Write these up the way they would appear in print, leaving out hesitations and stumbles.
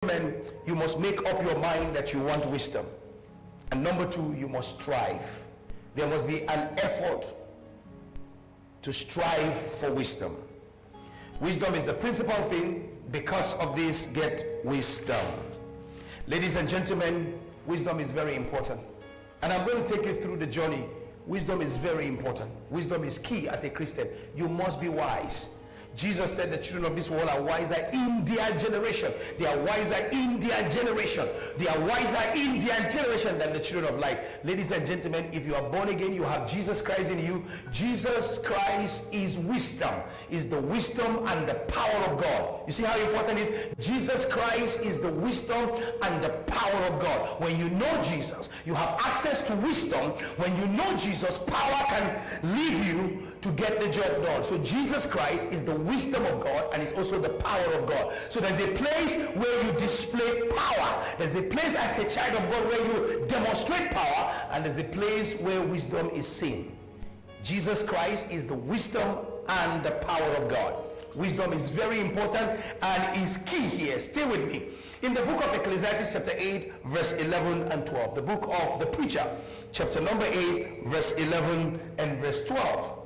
you must make up your mind that you want wisdom. And number two, you must strive. There must be an effort to strive for wisdom. Wisdom is the principal thing. Because of this, get wisdom. Ladies and gentlemen, wisdom is very important. And I'm going to take you through the journey. Wisdom is very important. Wisdom is key as a Christian. You must be wise. Jesus said the children of this world are wiser in their generation. They are wiser in their generation. They are wiser in their generation than the children of light. Ladies and gentlemen, if you are born again, you have Jesus Christ in you. Jesus Christ is wisdom, is the wisdom and the power of God. You see how important it is? Jesus Christ is the wisdom and the power of God. When you know Jesus, you have access to wisdom. When you know Jesus, power can leave you to get the job done. So Jesus Christ is the wisdom of God and is also the power of God. So there's a place where you display power. There's a place as a child of God where you demonstrate power, and there's a place where wisdom is seen. Jesus Christ is the wisdom and the power of God. Wisdom is very important and is key here. Stay with me. In the book of Ecclesiastes chapter 8 verse 11 and 12. The book of the preacher chapter number 8 verse 11 and verse 12.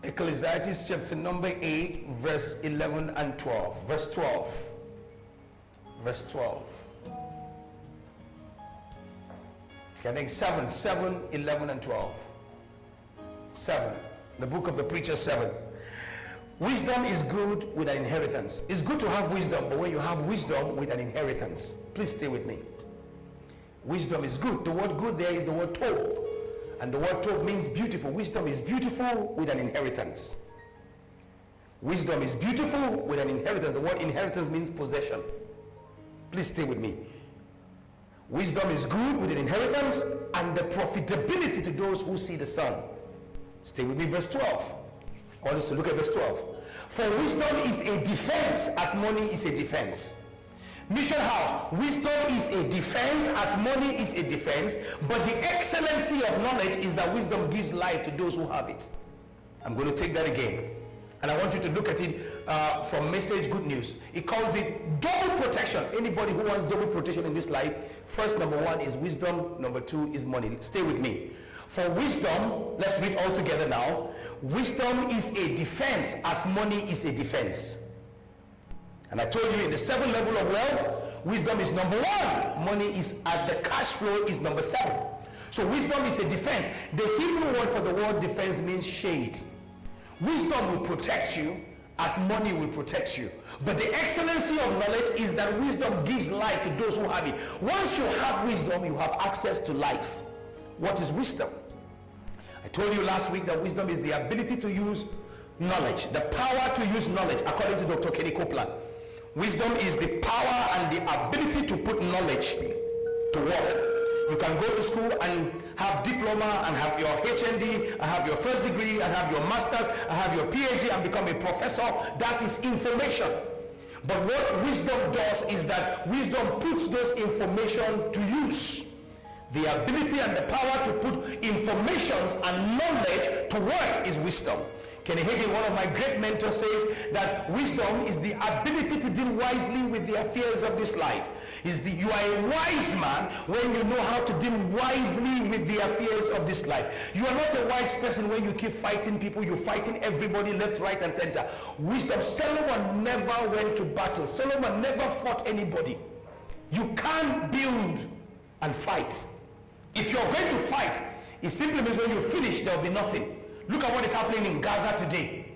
Ecclesiastes chapter number 8 verse 11 and 12. Verse 12. Verse 12. I think 7, 11 and 12. 7. The book of the preacher 7. Wisdom is good with an inheritance. It's good to have wisdom, but when you have wisdom with an inheritance, please stay with me. Wisdom is good. The word good there is the word tov. And the word tov means beautiful. Wisdom is beautiful with an inheritance. Wisdom is beautiful with an inheritance. The word inheritance means possession. Please stay with me. Wisdom is good with an inheritance and the profitability to those who see the sun. Stay with me, verse 12. I want us to look at verse 12. For wisdom is a defense as money is a defense. Mission House, wisdom is a defense as money is a defense, but the excellency of knowledge is that wisdom gives life to those who have it. I'm going to take that again, and I want you to look at it from Message Good News. It calls it double protection. Anybody who wants double protection in this life, first, number one is wisdom, number two is money. Stay with me. For wisdom, let's read all together now. Wisdom is a defense as money is a defense. And I told you in the 7 level of wealth, wisdom is number 1. Money is at the cash flow is number 7. So wisdom is a defense. The Hebrew word for the word defense means shade. Wisdom will protect you as money will protect you. But the excellency of knowledge is that wisdom gives life to those who have it. Once you have wisdom, you have access to life. What is wisdom? I told you last week that wisdom is the ability to use knowledge, the power to use knowledge, according to Dr. Kenny Copeland. Wisdom is the power and the ability to put knowledge to work. You can go to school and have diploma and have your HND and have your first degree and have your master's and have your PhD and become a professor. That is information. But what wisdom does is that wisdom puts those information to use. The ability and the power to put informations and knowledge to work is wisdom. Kenny Hagin, one of my great mentors, says that wisdom is the ability to deal wisely with the affairs of this life. You are a wise man when you know how to deal wisely with the affairs of this life. You are not a wise person when you keep fighting people. You're fighting everybody left, right, and center. Wisdom. Solomon never went to battle. Solomon never fought anybody. You can't build and fight. If you're going to fight, it simply means when you finish, there will be nothing. Look at what is happening in Gaza today.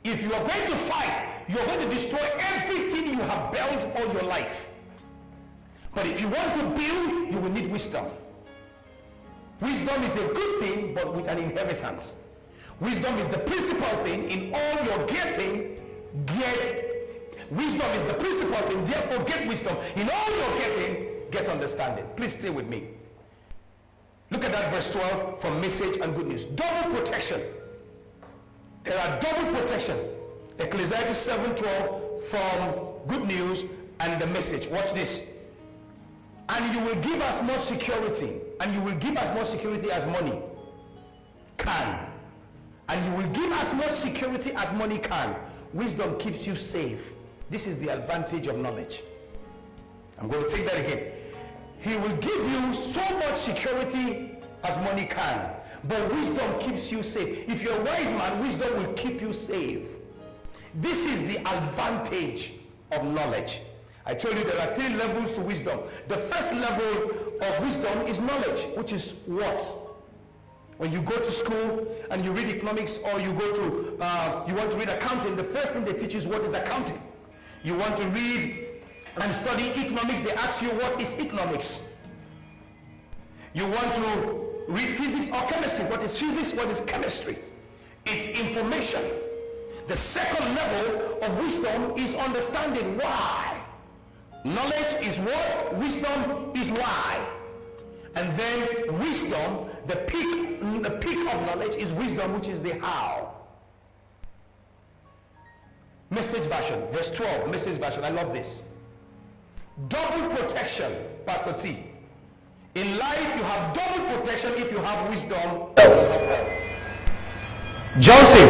If you are going to fight, you're going to destroy everything you have built all your life. But if you want to build, you will need wisdom. Wisdom is a good thing, but with an inheritance. Wisdom is the principal thing. In all your getting, get wisdom is the principal thing. Therefore, get wisdom. In all your getting, get understanding. Please stay with me. Look at that verse 12 from Message and Good News. Double protection. There are double protection. Ecclesiastes 7:12 from Good News and the Message. Watch this. And you will give us much security. And you will give us much security as money can. And you will give as much security as money can. Wisdom keeps you safe. This is the advantage of knowledge. I'm going to take that again. He will give you so much security as money can, but wisdom keeps you safe. If you're a wise man, wisdom will keep you safe. This is the advantage of knowledge. I told you there are 3 levels to wisdom. The first level of wisdom is knowledge, which is what? When you go to school and you read economics, or you go to you want to read accounting, the first thing they teach you is what is accounting. You want to read and study economics, they ask you what is economics. You want to read physics or chemistry, what is physics, what is chemistry? It's information. The second level of wisdom is understanding why. Knowledge is what? Wisdom is why. And then wisdom, the peak of knowledge is wisdom, which is the how. Message version, verse 12, message version. I love this. Double protection, Pastor T. In life, you have double protection if you have wisdom. Johnson,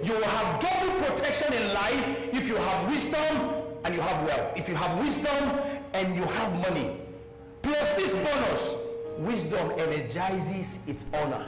you will have double protection in life if you have wisdom and you have wealth. If you have wisdom and you have money. Plus this bonus, wisdom energizes its honor.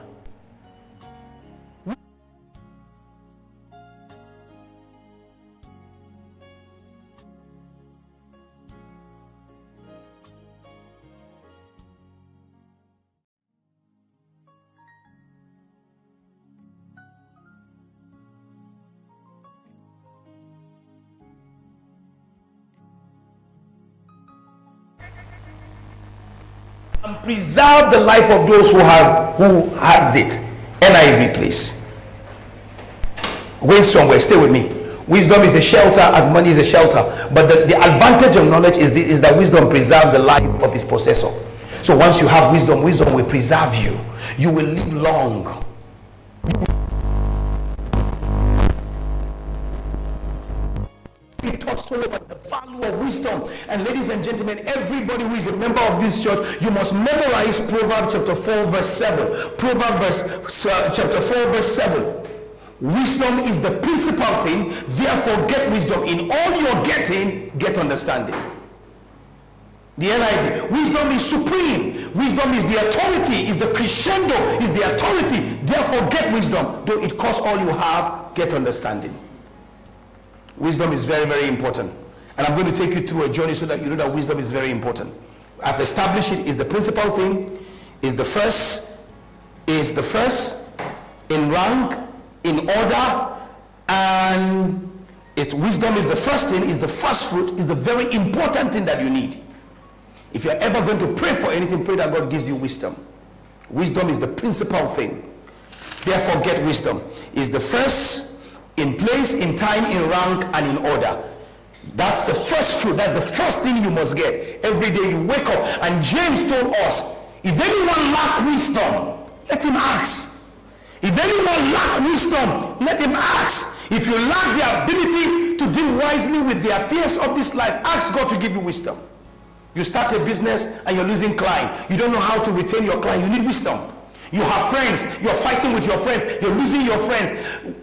And preserve the life of those who has it. NIV, please. Going somewhere, stay with me. Wisdom is a shelter as money is a shelter. But the advantage of knowledge is that wisdom preserves the life of its possessor. So once you have wisdom, wisdom will preserve you. You will live long. He taught Solomon the value of wisdom. And ladies and gentlemen, everybody who is a member of this church, you must memorize Proverbs chapter 4 verse 7. Proverbs chapter 4 verse 7. Wisdom is the principal thing, therefore get wisdom. In all you're getting, get understanding. The NIV, wisdom is supreme. Wisdom is the authority, is the crescendo, is the authority. Therefore get wisdom. Though it costs all you have, get understanding. Wisdom is very, very important. And I'm going to take you through a journey so that you know that wisdom is very important. I've established it is the principal thing, is the first in rank, in order, and its wisdom is the first thing, is the first fruit, is the very important thing that you need. If you're ever going to pray for anything, pray that God gives you wisdom. Wisdom is the principal thing. Therefore get wisdom. Is the first in place, in time, in rank, and in order. That's the first fruit. That's the first thing you must get. Every day you wake up. And James told us, if anyone lack wisdom, let him ask. If anyone lack wisdom, let him ask. If you lack the ability to deal wisely with the affairs of this life, ask God to give you wisdom. You start a business and you're losing client. You don't know how to retain your client. You need wisdom. You have friends. You're fighting with your friends. You're losing your friends.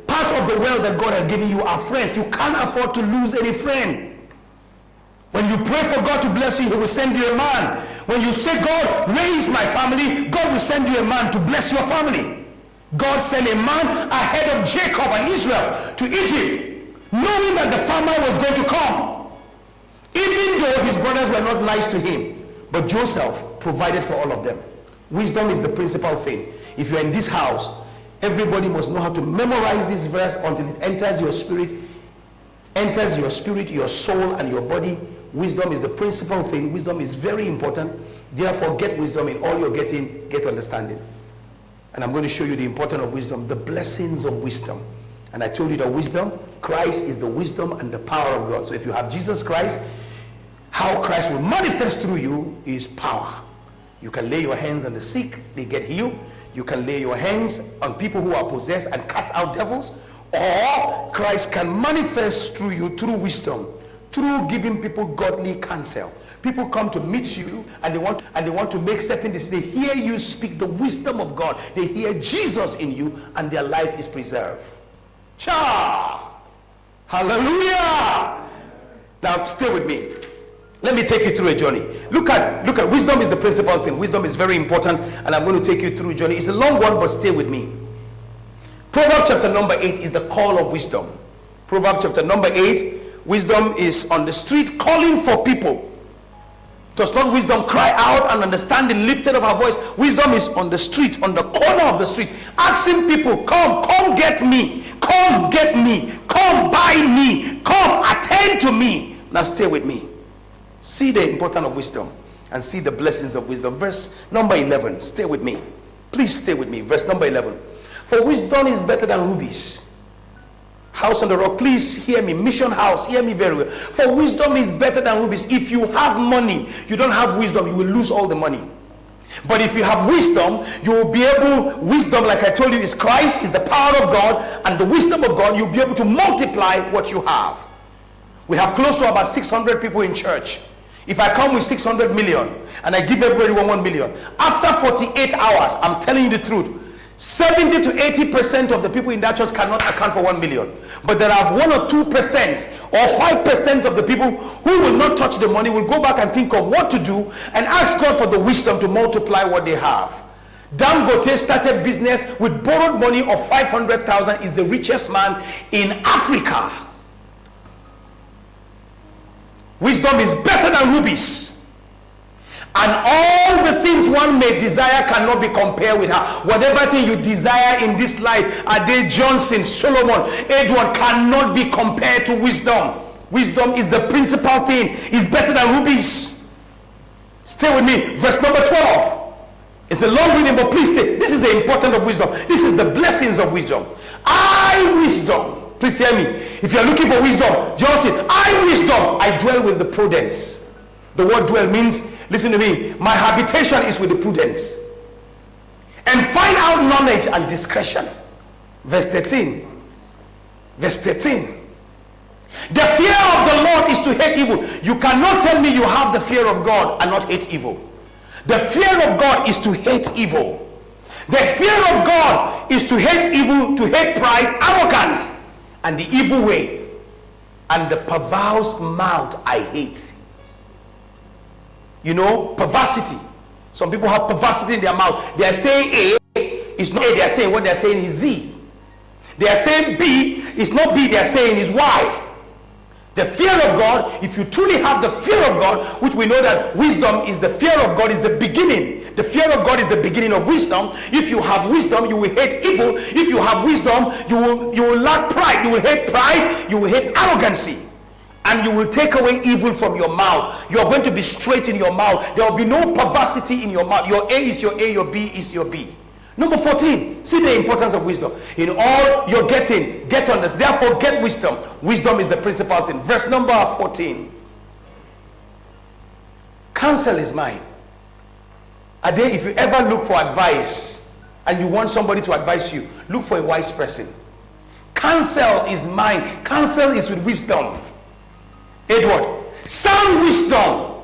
Part of the wealth that God has given you are friends. You can't afford to lose any friend. When you pray for God to bless you, He will send you a man. When you say, God, raise my family, God will send you a man to bless your family. God sent a man ahead of Jacob and Israel to Egypt, knowing that the farmer was going to come. Even though his brothers were not nice to him, but Joseph provided for all of them. Wisdom is the principal thing. If you're in this house, everybody must know how to memorize this verse until it enters your spirit, your soul, and your body. Wisdom is the principal thing. Wisdom is very important. Therefore, get wisdom. In all you're getting, get understanding. And I'm going to show you the importance of wisdom, the blessings of wisdom. And I told you that wisdom, Christ is the wisdom and the power of God. So if you have Jesus Christ, how Christ will manifest through you is power. You can lay your hands on the sick, they get healed. You can lay your hands on people who are possessed and cast out devils. Or Christ can manifest through you through wisdom, through giving people godly counsel. People come to meet you and they want to make certain decisions. They hear you speak the wisdom of God. They hear Jesus in you and their life is preserved. Cha! Hallelujah! Now, stay with me. Let me take you through a journey. Look at wisdom is the principal thing. Wisdom is very important, and I'm going to take you through a journey. It's a long one, but stay with me. Proverbs chapter number 8 is the call of wisdom. Proverbs chapter number 8, wisdom is on the street calling for people. Does not wisdom cry out and understanding lifted up her voice? Wisdom is on the street, on the corner of the street, asking people, come get me, come get me, come buy me, come attend to me. Now stay with me. See the importance of wisdom and see the blessings of wisdom. Verse number 11. Stay with me. Please stay with me. Verse number 11. For wisdom is better than rubies. House on the rock, please hear me. Mission house, hear me very well. For wisdom is better than rubies. If you have money, you don't have wisdom, you will lose all the money. But if you have wisdom, you will be able, wisdom, like I told you, is Christ, is the power of God, and the wisdom of God, you'll be able to multiply what you have. We have close to about 600 people in church. If I come with 600 million and I give everybody 1 million, after 48 hours, I'm telling you the truth, 70 to 80% of the people in that church cannot account for 1 million. But there are 1 or 2% or 5% of the people who will not touch the money, will go back and think of what to do and ask God for the wisdom to multiply what they have. Dangote started business with borrowed money of 500,000, is the richest man in Africa. Wisdom is better than rubies. And all the things one may desire cannot be compared with her. Whatever thing you desire in this life, Ade, Johnson, Solomon, Edward, cannot be compared to wisdom. Wisdom is the principal thing. It's better than rubies. Stay with me. Verse number 12. It's a long reading, but please stay. This is the importance of wisdom. This is the blessings of wisdom. Wisdom. Please hear me. If you're looking for wisdom, John said, wisdom, I dwell with the prudence. The word dwell means, listen to me, my habitation is with the prudence. And find out knowledge and discretion. Verse 13. Verse 13. The fear of the Lord is to hate evil. You cannot tell me you have the fear of God and not hate evil. The fear of God is to hate evil. The fear of God is to hate evil, to hate pride, arrogance, and the evil way, and the perverse mouth I hate. You know, perversity. Some people have perversity in their mouth. They are saying A, it's not A, they are saying what they are saying is Z. They are saying B, it's not B, they are saying is Y. The fear of God, if you truly have the fear of God, which we know that wisdom is the fear of God, is the beginning. The fear of God is the beginning of wisdom. If you have wisdom, you will hate evil. If you have wisdom, you will lack pride. You will hate pride. You will hate arrogancy. And you will take away evil from your mouth. You are going to be straight in your mouth. There will be no perversity in your mouth. Your A is your A, your B is your B. Number 14, see the importance of wisdom. In all you're getting, get on this. Therefore, get wisdom. Wisdom is the principal thing. Verse number 14. Counsel is mine. Ade, if you ever look for advice and you want somebody to advise you, look for a wise person. Counsel is mine. Counsel is with wisdom. Edward, sound wisdom.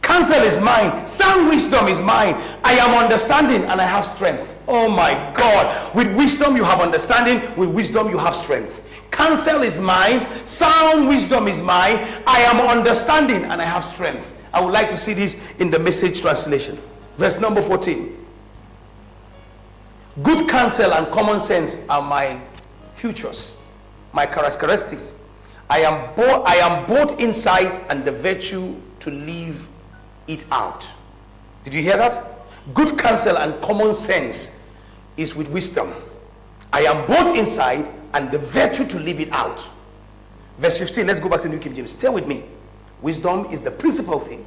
Counsel is mine. Sound wisdom is mine. I am understanding and I have strength. Oh my God. With wisdom you have understanding. With wisdom you have strength. Counsel is mine. Sound wisdom is mine. I am understanding and I have strength. I would like to see this in the Message translation. Verse number 14. Good counsel and common sense are my futures, my characteristics. I am both insight and the virtue to live it out. Did you hear that? Good counsel and common sense is with wisdom. I am both insight and the virtue to live it out. Verse 15, let's go back to New King James. Stay with me. Wisdom is the principal thing.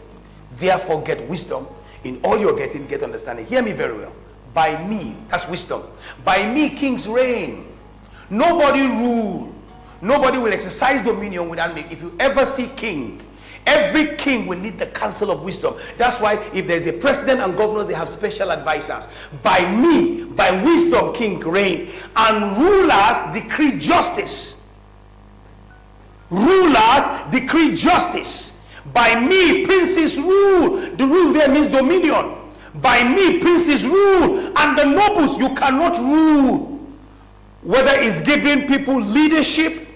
Therefore get wisdom. In all you're getting, get understanding. Hear me very well. By me, that's wisdom. By me, kings reign. Nobody rule. Nobody will exercise dominion without me. If you ever see king, every king will need the counsel of wisdom. That's why if there's a president and governors, they have special advisors. By me, by wisdom, king reign. And rulers decree justice. Rulers decree justice. By me, princes rule. The rule there means dominion. By me, princes rule. And the nobles, you cannot rule. Whether it's giving people leadership,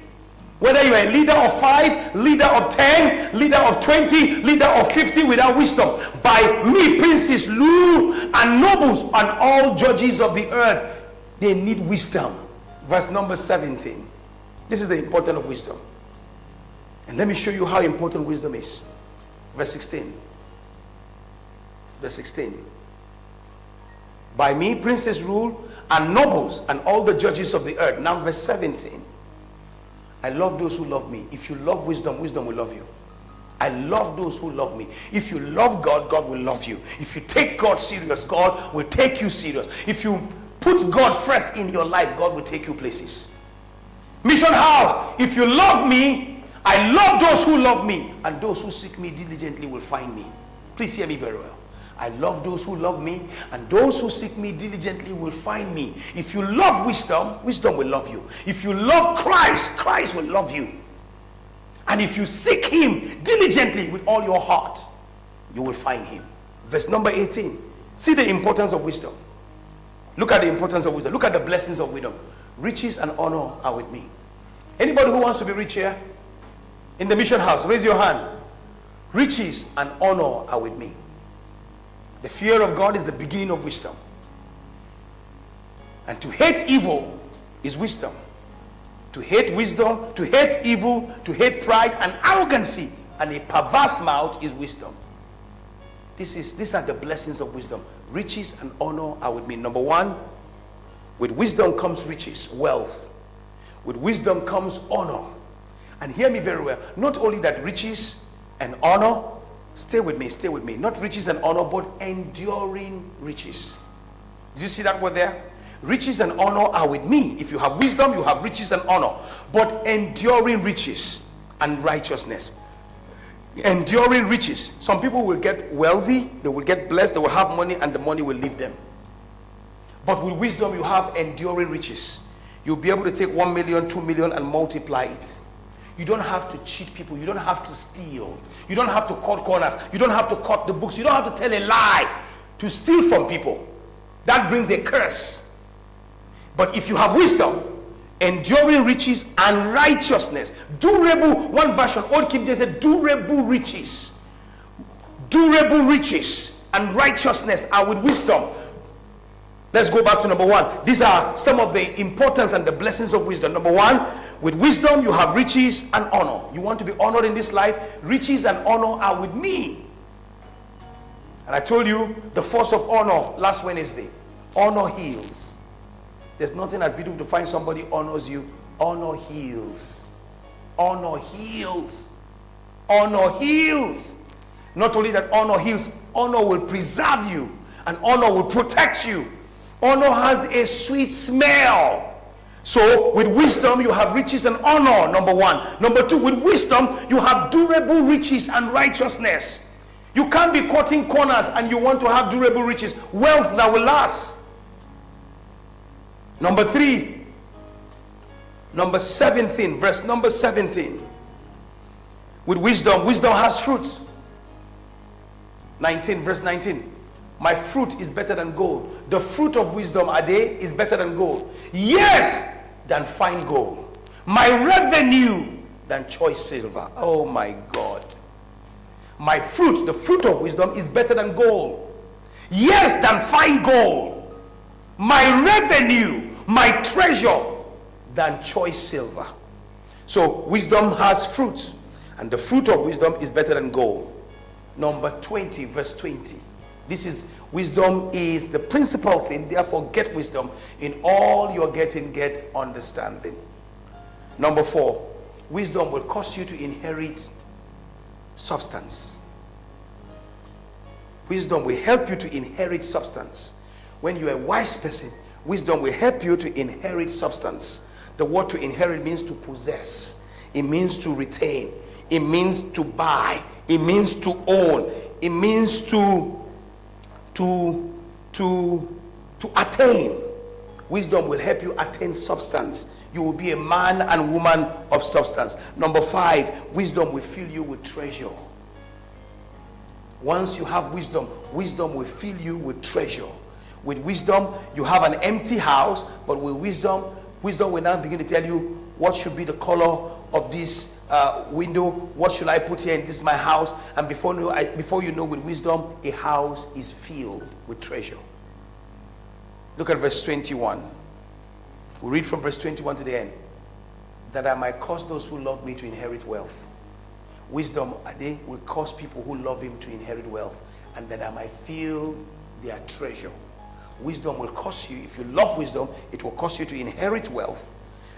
Whether you are a leader of 5, leader of 10, leader of 20, leader of 50 without wisdom. By me, princes, rule, and nobles, and all judges of the earth, they need wisdom. Verse number 17. This is the importance of wisdom. And let me show you how important wisdom is. Verse 16. Verse 16. By me, princes rule, and nobles, and all the judges of the earth. Now verse 17. I love those who love me. If you love wisdom, wisdom will love you. I love those who love me. If you love God, God will love you. If you take God serious, God will take you serious. If you put God first in your life, God will take you places. Mission House, if you love me, I love those who love me, and those who seek me diligently will find me. Please hear me very well. I love those who love me, and those who seek me diligently will find me. If you love wisdom, wisdom will love you. If you love Christ, Christ will love you. And if you seek him diligently with all your heart, you will find him. Verse number 18. See the importance of wisdom. Look at the importance of wisdom. Look at the blessings of wisdom. Riches and honor are with me. Anybody who wants to be rich here? In the mission house, raise your hand. Riches and honor are with me. The fear of God is the beginning of wisdom. And to hate evil is wisdom. To hate wisdom, to hate evil, to hate pride and arrogancy and a perverse mouth is wisdom. These are the blessings of wisdom. Riches and honor are with me. Number 1, with wisdom comes riches, wealth. With wisdom comes honor. And hear me very well. Not only that riches and honor, stay with me, stay with me. Not riches and honor, but enduring riches. Did you see that word there? Riches and honor are with me. If you have wisdom, you have riches and honor. But enduring riches and righteousness. Enduring riches. Some people will get wealthy, they will get blessed, they will have money, and the money will leave them. But with wisdom, you have enduring riches. You'll be able to take 1 million, 2 million, and multiply it. You don't have to cheat people. You don't have to steal. You don't have to cut corners. You don't have to cut the books. You don't have to tell a lie to steal from people. That brings a curse. But if you have wisdom, enduring riches and righteousness, durable, one version, Old King James said, durable riches. Durable riches and righteousness are with wisdom. Let's go back to number 1. These are some of the importance and the blessings of wisdom. Number 1, with wisdom you have riches and honor. You want to be honored in this life? Riches and honor are with me. And I told you the force of honor last Wednesday. Honor heals. There's nothing as beautiful to find somebody honors you. Honor heals. Honor heals. Honor heals. Not only that, honor heals, honor will preserve you, and honor will protect you. Honor has a sweet smell. So with wisdom you have riches and honor, number 1. Number 2, with wisdom you have durable riches and righteousness. You can't be cutting corners and you want to have durable riches, wealth that will last. Number 3, number 17, verse number 17. With wisdom, wisdom has fruit. 19, verse 19. My fruit is better than gold. The fruit of wisdom, Ade, is better than gold. Yes, than fine gold. My revenue than choice silver. Oh my God. My fruit, the fruit of wisdom, is better than gold. Yes, than fine gold. My revenue, my treasure, than choice silver. So wisdom has fruit, and the fruit of wisdom is better than gold. Number 20, verse 20. This is, wisdom is the principal thing, therefore get wisdom. In all you're getting, get understanding. Number 4, wisdom will cause you to inherit substance. Wisdom will help you to inherit substance. When you're a wise person, wisdom will help you to inherit substance. The word to inherit means to possess. It means to retain. It means to buy. It means to own. It means to attain. Wisdom will help you attain substance. You will be a man and woman of substance. Number 5, wisdom will fill you with treasure. Once you have wisdom, wisdom will fill you with treasure. With wisdom, you have an empty house, but with wisdom, wisdom will now begin to tell you, what should be the color of this window, what should I put here, and this is my house. And before you know, with wisdom, a house is filled with treasure. Look at verse 21. If we read from verse 21 to the end, that I might cause those who love me to inherit wealth. Wisdom, they will cause people who love him to inherit wealth, and that I might fill their treasure. Wisdom will cause you, if you love wisdom, it will cause you to inherit wealth.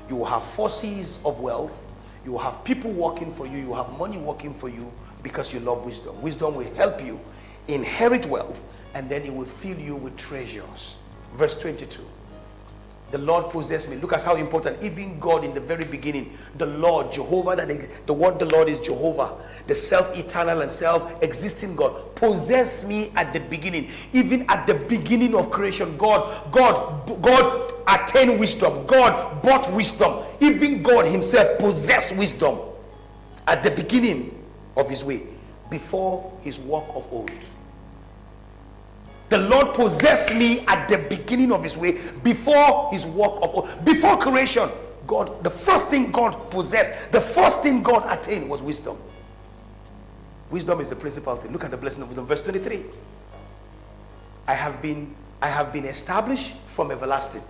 You will have forces of wealth. You will have people working for you. You will have money working for you because you love wisdom. Wisdom will help you inherit wealth, and then it will fill you with treasures. Verse 22. The Lord possessed me. Look at how important. Even God in the very beginning, the Lord, Jehovah, the word the Lord is Jehovah, the self-eternal and self-existing God, possessed me at the beginning. Even at the beginning of creation, God attained wisdom. God brought wisdom. Even God himself possessed wisdom at the beginning of his way, before his work of old. The Lord possessed me at the beginning of his way, before his work of old. Before creation, God, the first thing God possessed, the first thing God attained was wisdom. Wisdom is the principal thing. Look at the blessing of wisdom. Verse 23. I have been established from everlasting.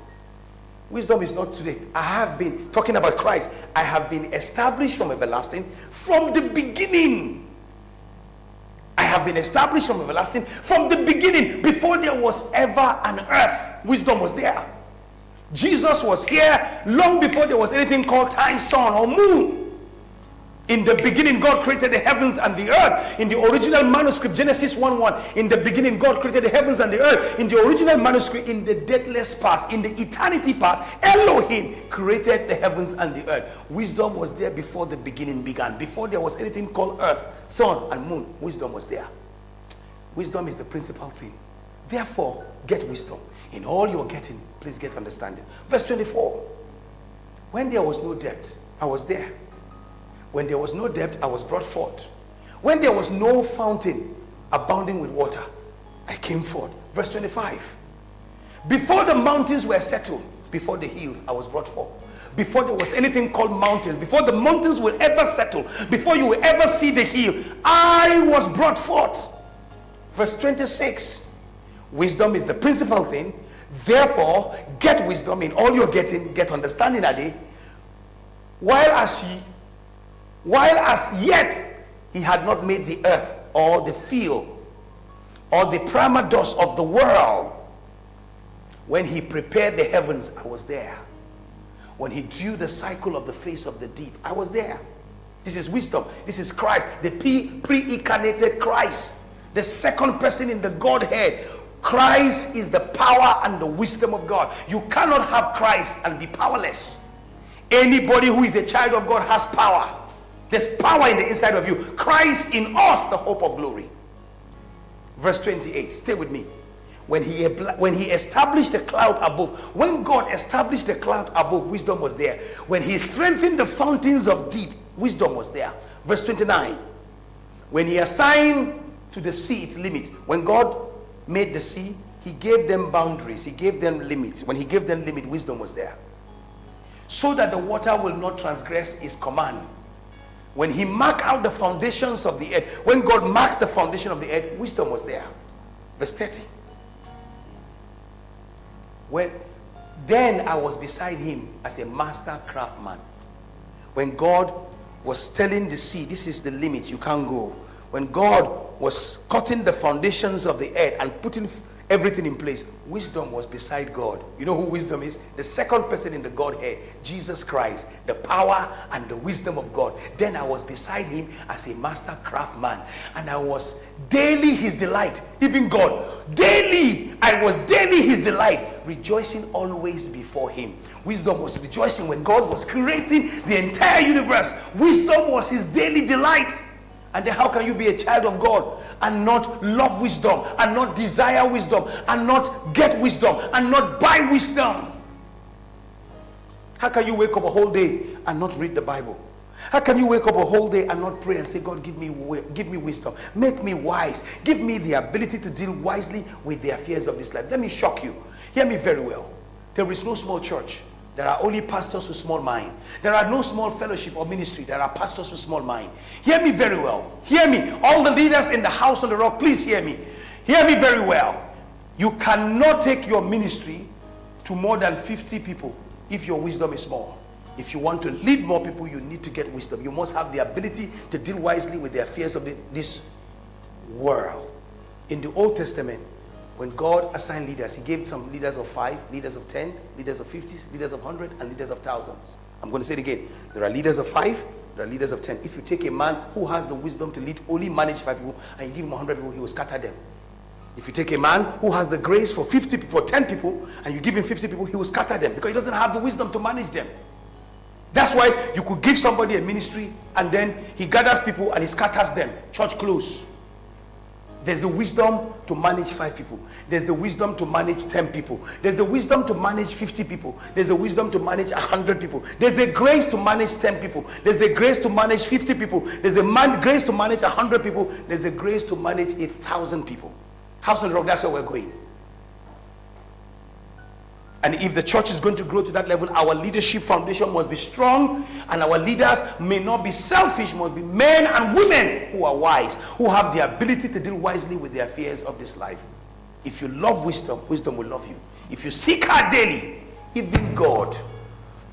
Wisdom is not today. I have been talking about Christ. I have been established from everlasting, from the beginning. I have been established from everlasting, from the beginning, before there was ever an earth. Wisdom was there. Jesus was here long before there was anything called time, sun, or moon. In the beginning, God created the heavens and the earth. In the original manuscript, Genesis 1:1, in the beginning, God created the heavens and the earth. In the original manuscript, in the deathless past, in the eternity past, Elohim created the heavens and the earth. Wisdom was there before the beginning began. Before there was anything called earth, sun, and moon, wisdom was there. Wisdom is the principal thing. Therefore, get wisdom. In all you're getting, please get understanding. Verse 24. When there was no depth, I was there. When there was no depth, I was brought forth. When there was no fountain abounding with water, I came forth. Verse 25. Before the mountains were settled, before the hills, I was brought forth. Before there was anything called mountains, before the mountains will ever settle, before you will ever see the hill, I was brought forth. Verse 26. Wisdom is the principal thing. Therefore, get wisdom. In all you're getting, get understanding, Ade. While as yet he had not made the earth or the field or the primer dust of the world, when he prepared the heavens, I was there. When he drew the cycle of the face of the deep, I was there. This is wisdom. This is Christ, the pre-incarnated Christ, the second person in the Godhead. Christ is the power and the wisdom of God. You cannot have Christ and be powerless. Anybody who is a child of God has power. There's power in the inside of you. Christ in us, the hope of glory. Verse 28. Stay with me. When he established the cloud above, when God established the cloud above, wisdom was there. When he strengthened the fountains of deep, wisdom was there. Verse 29. When he assigned to the sea its limit, when God made the sea, he gave them boundaries, he gave them limits. When he gave them limit, wisdom was there. So that the water will not transgress his command. When he marked out the foundations of the earth, when God marks the foundation of the earth, wisdom was there. Verse 30. Then I was beside him as a master craftsman. When God was telling the sea, this is the limit, you can't go. When God was cutting the foundations of the earth and putting everything in place, wisdom was beside God. You know who wisdom is? The second person in the Godhead, Jesus Christ, the power and the wisdom of God. Then I was beside him as a master craftsman, and I was daily his delight. Even God, daily, I was daily his delight, rejoicing always before him. Wisdom was rejoicing when God was creating the entire universe. Wisdom was his daily delight. And then how can you be a child of God and not love wisdom, and not desire wisdom, and not get wisdom, and not buy wisdom? How can you wake up a whole day and not read the Bible? How can you wake up a whole day and not pray and say, God, give me wisdom, make me wise, give me the ability to deal wisely with the affairs of this life? Let me shock you. Hear me very well. There is no small church. There are only pastors with small mind. There are no small fellowship or ministry. There are pastors with small mind. Hear me very well. Hear me. All the leaders in the house on the rock, please hear me. Hear me very well. You cannot take your ministry to more than 50 people if your wisdom is small. If you want to lead more people, you need to get wisdom. You must have the ability to deal wisely with the affairs of this world. In the Old Testament, when God assigned leaders, he gave some leaders of 5, leaders of 10, leaders of 50, leaders of 100, and leaders of thousands. I'm going to say it again. There are leaders of 5, there are leaders of 10. If you take a man who has the wisdom to lead, only manage 5 people, and you give him 100 people, he will scatter them. If you take a man who has the grace for 10 people, and you give him 50 people, he will scatter them because he doesn't have the wisdom to manage them. That's why you could give somebody a ministry, and then he gathers people and he scatters them. Church close. There's the wisdom to manage 5 people. There's the wisdom to manage 10 people. There's the wisdom to manage 50 people. There's the wisdom to manage 100 people. There's a grace to manage 10 people. There's a grace to manage 50 people. There's a grace to manage 100 people. There's a grace to manage 1,000 people. House on the Rock, that's where we're going. And if the church is going to grow to that level, our leadership foundation must be strong, and our leaders may not be selfish, must be men and women who are wise, who have the ability to deal wisely with the affairs of this life. If you love wisdom, wisdom will love you. If you seek her daily, even God,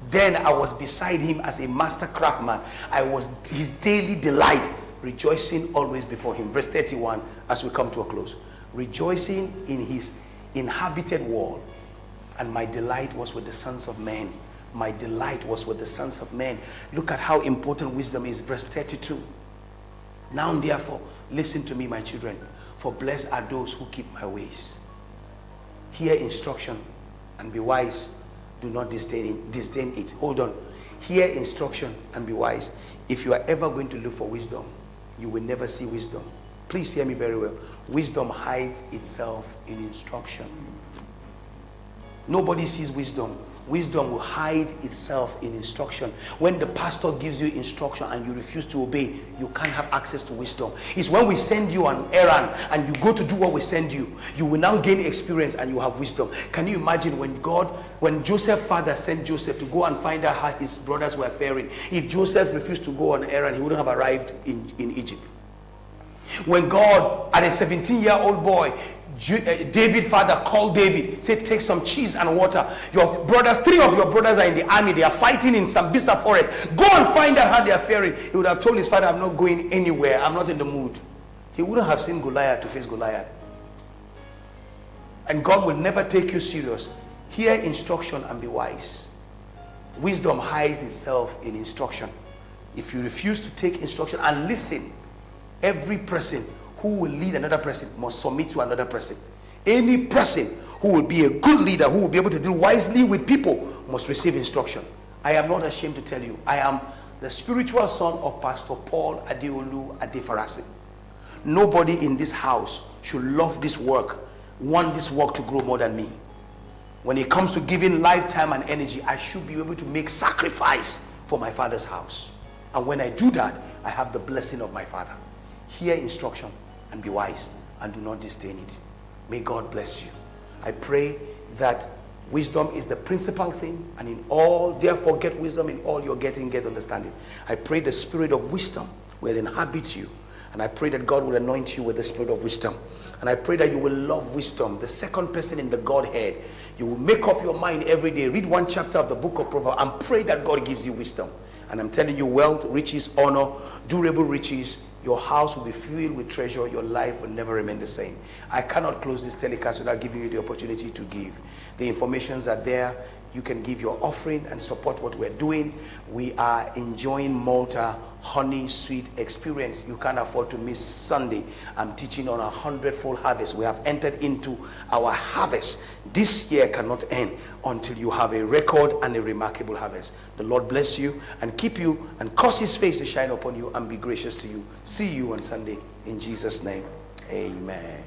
then I was beside him as a master craftsman. I was his daily delight, rejoicing always before him. Verse 31, as we come to a close. Rejoicing in his inhabited wall. And my delight was with the sons of men. My delight was with the sons of men. Look at how important wisdom is. Verse 32. Now therefore, listen to me, my children. For blessed are those who keep my ways. Hear instruction and be wise. Do not disdain it. Hold on. Hear instruction and be wise. If you are ever going to look for wisdom, you will never see wisdom. Please hear me very well. Wisdom hides itself in instruction. Nobody sees wisdom. Wisdom will hide itself in instruction. When the pastor gives you instruction and you refuse to obey, you can't have access to wisdom. It's when we send you on an errand and you go to do what we send you, you will now gain experience and you have wisdom. Can you imagine when Joseph's father sent Joseph to go and find out how his brothers were faring? If Joseph refused to go on an errand, he wouldn't have arrived in Egypt. When God, at a 17-year-old boy, David's father called David, said, take some cheese and water. Your brothers, 3 of your brothers are in the army. They are fighting in Sambisa forest. Go and find out how they are faring. He would have told his father, I'm not going anywhere. I'm not in the mood. He wouldn't have seen Goliath to face Goliath. And God will never take you serious. Hear instruction and be wise. Wisdom hides itself in instruction. If you refuse to take instruction and listen, every person who will lead another person must submit to another person. Any person who will be a good leader, who will be able to deal wisely with people, must receive instruction. I am not ashamed to tell you, I am the spiritual son of Pastor Paul Adeolu Adefarasi. Nobody in this house should love this work, want this work to grow more than me. When it comes to giving lifetime and energy, I should be able to make sacrifice for my Father's house. And when I do that, I have the blessing of my Father. Hear instruction and be wise, and do not disdain it. May God bless you. I pray that wisdom is the principal thing, and in all, therefore get wisdom. In all you're getting, get understanding. I pray the spirit of wisdom will inhabit you, and I pray that God will anoint you with the spirit of wisdom. And I pray that you will love wisdom, the second person in the Godhead. You will make up your mind every day. Read one chapter of the book of Proverbs and pray that God gives you wisdom. And I'm telling you, wealth, riches, honor, durable riches, your house will be filled with treasure. Your life will never remain the same. I cannot close this telecast without giving you the opportunity to give. The informations are there. You can give your offering and support what we're doing. We are enjoying Malta honey sweet experience. You can't afford to miss Sunday. I'm teaching on 100-fold harvest. We have entered into our harvest. This year cannot end until you have a record and a remarkable harvest. The Lord bless you and keep you and cause his face to shine upon you and be gracious to you. See you on Sunday in Jesus' name. Amen.